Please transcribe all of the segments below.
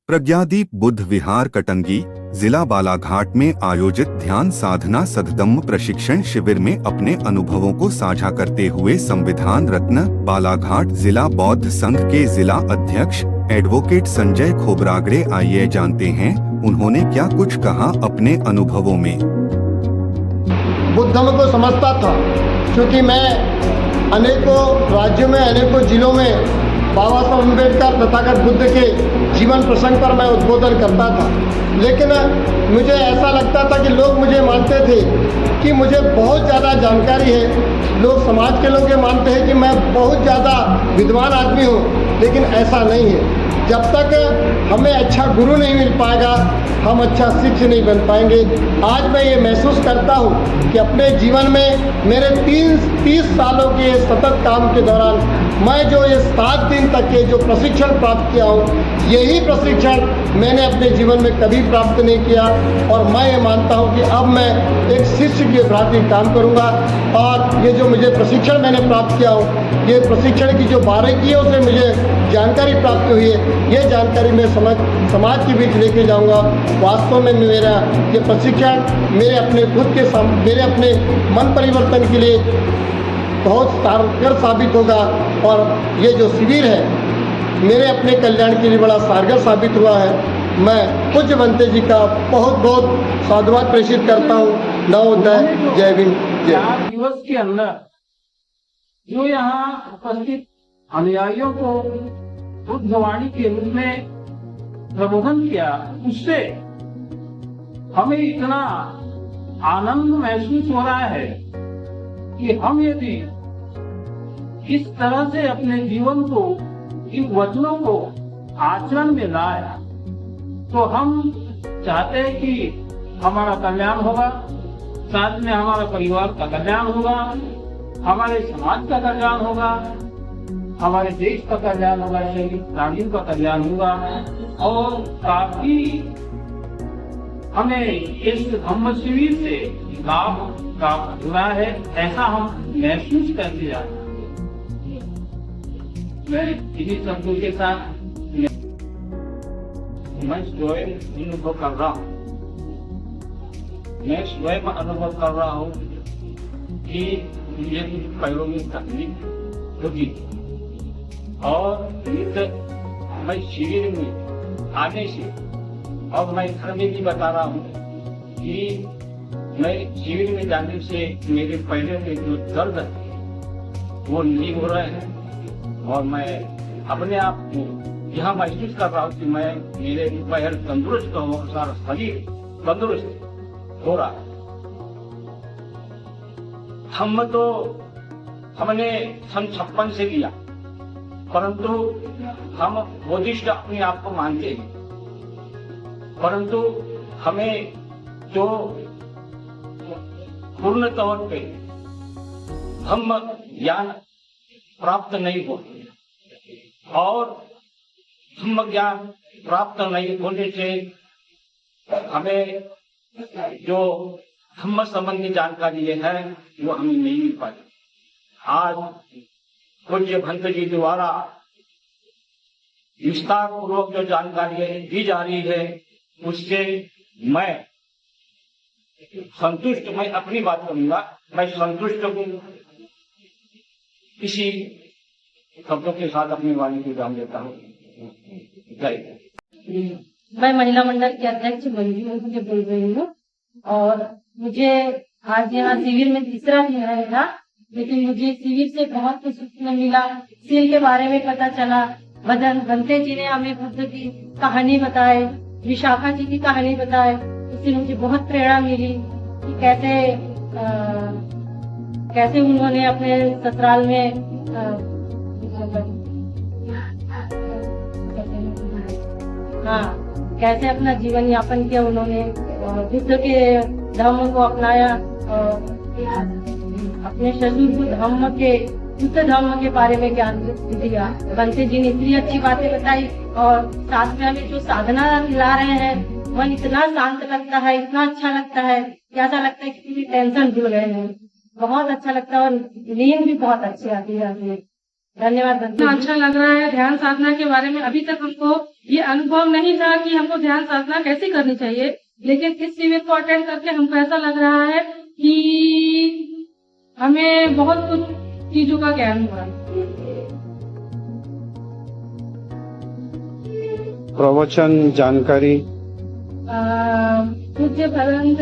प्रज्ञादीप बुद्ध विहार कटंगी जिला बालाघाट में आयोजित ध्यान साधना सद्धम्म प्रशिक्षण शिविर में अपने अनुभवों को साझा करते हुए संविधान रत्न बालाघाट जिला बौद्ध संघ के जिला अध्यक्ष एडवोकेट संजय खोबरागड़े आइए जानते हैं उन्होंने क्या कुछ कहा अपने अनुभवों में। बुद्धम को समझता था क्योंकि मैं अनेकों राज्यों में अनेकों जिलों में बाबा साहब अम्बेडकर तथागत बुद्ध के जीवन प्रसंग पर मैं उद्बोधन करता था, लेकिन मुझे ऐसा लगता था कि लोग मुझे मानते थे कि मुझे बहुत ज़्यादा जानकारी है। लोग समाज के लोग ये मानते हैं कि मैं बहुत ज़्यादा विद्वान आदमी हूँ, लेकिन ऐसा नहीं है। जब तक हमें अच्छा गुरु नहीं मिल पाएगा हम अच्छा शिष्य नहीं बन पाएंगे। आज मैं ये महसूस करता हूँ कि अपने जीवन में मेरे 30 सालों के सतत काम के दौरान मैं जो ये 7 दिन तक के जो प्रशिक्षण प्राप्त किया हूँ, यही प्रशिक्षण मैंने अपने जीवन में कभी प्राप्त नहीं किया। और मैं ये मानता हूँ कि अब मैं एक शिष्य के भांति काम करूँगा। और ये जो मुझे प्रशिक्षण मैंने प्राप्त किया हूँ, ये प्रशिक्षण की जो बारीकियों से मुझे जानकारी प्राप्त हुई है, ये जानकारी मैं समाज के बीच लेके जाऊँगा। वास्तव में मेरा ये प्रशिक्षण मेरे अपने खुद के मेरे अपने मन परिवर्तन के लिए बहुत कारगर साबित होगा। और ये जो शिविर है मेरे अपने कल्याण के लिए बड़ा कारगर साबित हुआ है। मैं पूज्य बनते जी का बहुत बहुत साधुवाद प्रेषित करता हूँ। नवोदय, जय भीम, जय। 4 दिवस के अंदर जो यहाँ उपस्थित अनुयायियों को बुद्धवाणी के रूप में प्रबोधन किया, उससे हमें इतना आनंद महसूस हो रहा है कि हम यदि इस तरह से अपने जीवन को, इन वचनों को आचरण में लाए, तो हम चाहते हैं कि हमारा कल्याण होगा, साथ में हमारा परिवार का कल्याण होगा, हमारे समाज का कल्याण होगा, हमारे देश का कल्याण होगा, शहरी प्राणियों का कल्याण होगा। और काफी हमें इस धम्म शिविर से लाभ प्राप्त हो रहा है, ऐसा हम महसूस करते जा रहे हैं। मैं इन्हीं शब्दों के साथ मैं स्वयं अनुभव कर रहा हूँ। मैं स्वयं अनुभव कर रहा हूँ कि मुझे कुछ पैरों में तकलीफ होती थी, और मैं शिविर में आने से, और मैं घर में भी बता रहा हूँ कि मैं शिविर में जाने से मेरे पैरों में जो दर्द है वो नहीं हो रहे हैं। और मैं अपने आप को यह महसूस कर रहा हूँ कि मेरे पैर तंदुरुस्त हो, सारा शरीर तंदुरुस्त हो रहा है। हम तो हमने सन 56 से लिया, परंतु हम बुद्धिस्ट अपने आप को मानते हैं, परंतु हमें जो पूर्ण तौर पे हम ज्ञान प्राप्त नहीं हो, और धम्म ज्ञान प्राप्त नहीं होने से हमें जो धम्म संबंधी जानकारी है वो हमें नहीं मिल पाती। आज पूज्य भंत जी द्वारा विस्तार पूर्वक जो जानकारी दी जा रही है, उससे मैं संतुष्ट, मैं अपनी बात करूंगा, मैं संतुष्ट हूँ। इसी शब्दों के साथ अपनी वाणी को विराम देता हूँ। जय। मैं महिला मंडल की अध्यक्ष मंजू से बोल रही हूँ, और मुझे आज यहाँ शिविर में तीसरा दिन रहेगा, लेकिन मुझे शिविर से बहुत कुछ सीखने मिला। सील के बारे में पता चला, बनते जी ने हमें बुद्ध की कहानी बताई, विशाखा जी की कहानी बताई, उससे मुझे बहुत प्रेरणा मिली कि कैसे उन्होंने अपने ससुराल में कैसे अपना जीवन यापन किया उन्होंने, बुद्ध के धम्म को अपनाया, अपने ससुर को धम्म के बुद्ध धम्म के बारे में ज्ञान दिया। बनते जी ने इतनी अच्छी बातें बताई, और साथ में हमें जो साधना ला रहे हैं, मन इतना शांत लगता है, इतना अच्छा लगता है कि ऐसा लगता है कि पूरी टेंशन भूल गए हैं। बहुत अच्छा लगता है, और नींद भी बहुत अच्छी आती है। धन्यवाद। अच्छा लग रहा है ध्यान साधना के बारे में। अभी तक हमको ये अनुभव नहीं था कि हमको ध्यान साधना कैसे करनी चाहिए, लेकिन इस शिविर को अटेंड करके हमको ऐसा लग रहा है कि हमें बहुत कुछ चीजों का ज्ञान हुआ। प्रवचन जानकारी पूज्य भगवंत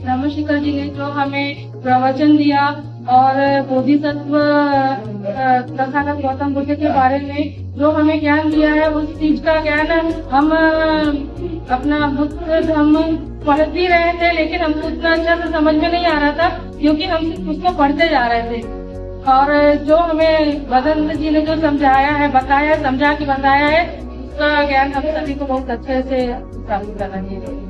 रामशेखर जी ने जो हमें प्रवचन दिया और बोधिसत्व तथागत गौतम बुद्ध के बारे में जो हमें ज्ञान दिया है, उस चीज का ज्ञान हम अपना बुद्ध धर्म पढ़ भी रहे थे, लेकिन हमको उतना अच्छा से समझ में नहीं आ रहा था क्योंकि हम सिर्फ उसको पढ़ते जा रहे थे। और जो हमें भगवंत जी ने जो समझाया है, बताया, समझा के बताया है, उसका ज्ञान हम सभी को बहुत अच्छे से प्राप्त करना चाहिए।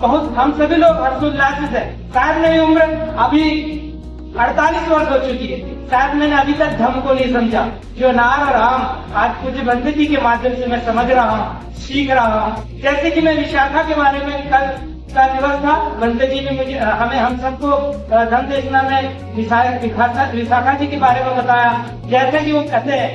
बहुत हम सभी लोग हर्षोल्लासित है। शायद मेरी उम्र अभी 48 वर्ष हो चुकी है, शायद मैंने अभी तक धर्म को नहीं समझा। जो नार और राम आज पूज्य भगवंत जी के माध्यम से मैं समझ रहा हूँ, सीख रहा हूँ। जैसे कि मैं विशाखा के बारे में कल का दिवस था, भगवंत जी ने मुझे हम सबको धर्म देशना में विशाखा जी के बारे में बताया। जैसे कि वो कहते हैं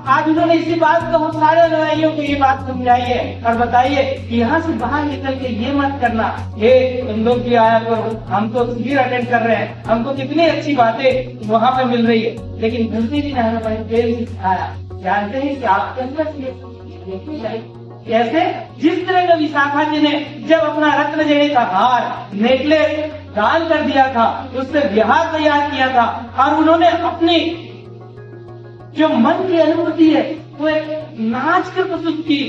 आज उन्होंने इसी बात को हम सारे अनुयायियों को ये बात समझाई है और बताइए कि यहाँ से बाहर निकल के ये मत करना, ये तुम लोग भी आया करो, हम तो शिविर अटेंड कर रहे हैं, हमको कितनी अच्छी बातें वहाँ पे मिल रही है। लेकिन भगवंत जी ने हमें बड़े प्रेम से सिखाया। जानते हैं कि आपके अंदर कैसे जिस तरह का विशाखा जी ने जब अपना रत्न जड़े का हार नेकलेस दान कर दिया था, उससे विहार तैयार किया था और उन्होंने अपनी जो मन की अनुभूति है वो एक नाच कर प्रस्तुत की।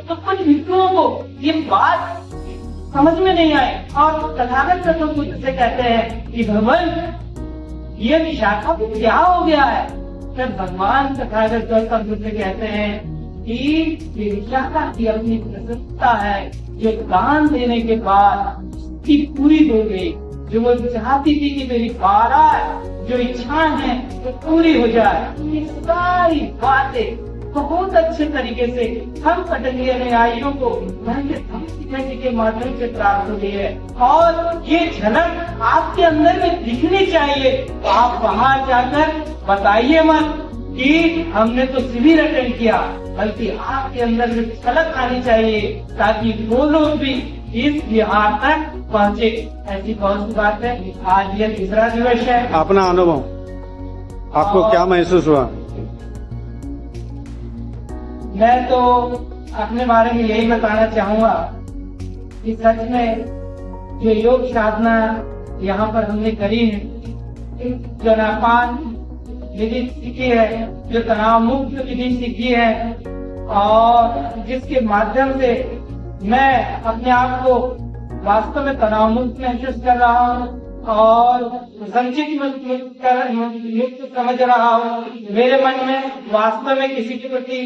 तो कुछ भिक्षुओं को ये बात समझ में नहीं आई और तथागत गौतम बुद्ध से कहते हैं कि भगवान ये विशाखा को क्या हो गया है। तब भगवान तथागत गौतम बुद्ध कहते हैं कि विशाखा की अपनी प्रसन्नता है जो दान देने के बाद उसकी पूरी हो गई। जो वो चाहती थी कि मेरी बारह जो इच्छाएं हैं वो पूरी हो जाए। ये सारी बातें बहुत अच्छे तरीके से हम पतंजलि अनुयायियों को जी के माध्यम से प्राप्त हुई है और ये झलक आपके अंदर में दिखनी चाहिए। आप बाहर जाकर बताइए मत कि हमने तो शिविर अटेंड किया, बल्कि आपके अंदर में झलक आनी चाहिए ताकि वो लोग भी इस बिहार तक पहुँचे। ऐसी कौन सी बात है। आज ये तीसरा दिवस है। अपना अनुभव आपको क्या महसूस हुआ? मैं तो अपने बारे में यही बताना चाहूँगा कि सच में जो योग साधना यहाँ पर हमने करी है, जो नापान विधि सीखी है, जो तनाव मुक्त विधि सीखी है और जिसके माध्यम से मैं अपने आप को वास्तव में तनाव मुक्त महसूस कर रहा हूँ और संचित मुक्त समझ रहा हूँ। मेरे मन में वास्तव में किसी के प्रति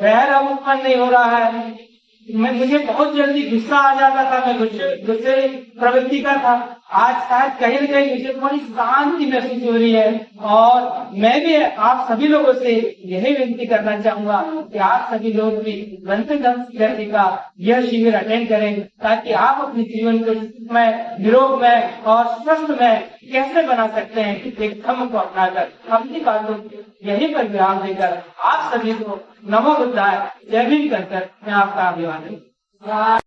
वैर उत्पन्न नहीं हो रहा है। मुझे बहुत जल्दी गुस्सा आ जाता था, मैं गुस्से प्रवृत्ति का था। आज शायद कहीं न कहीं मुझे थोड़ी शांति महसूस हो रही है और मैं भी आप सभी लोगों से यही विनती करना चाहूंगा कि आप सभी लोग भी भगवंत का यह शिविर अटेंड करें ताकि आप अपने जीवन को में निरोग में और स्वस्थ में कैसे बना सकते हैं। एक धर्म को अपनाकर अपनी बातों यही पर विराम देकर आप सभी को नमो बुद्धाय जय भीम कहकर मैं आपका अभिवादन।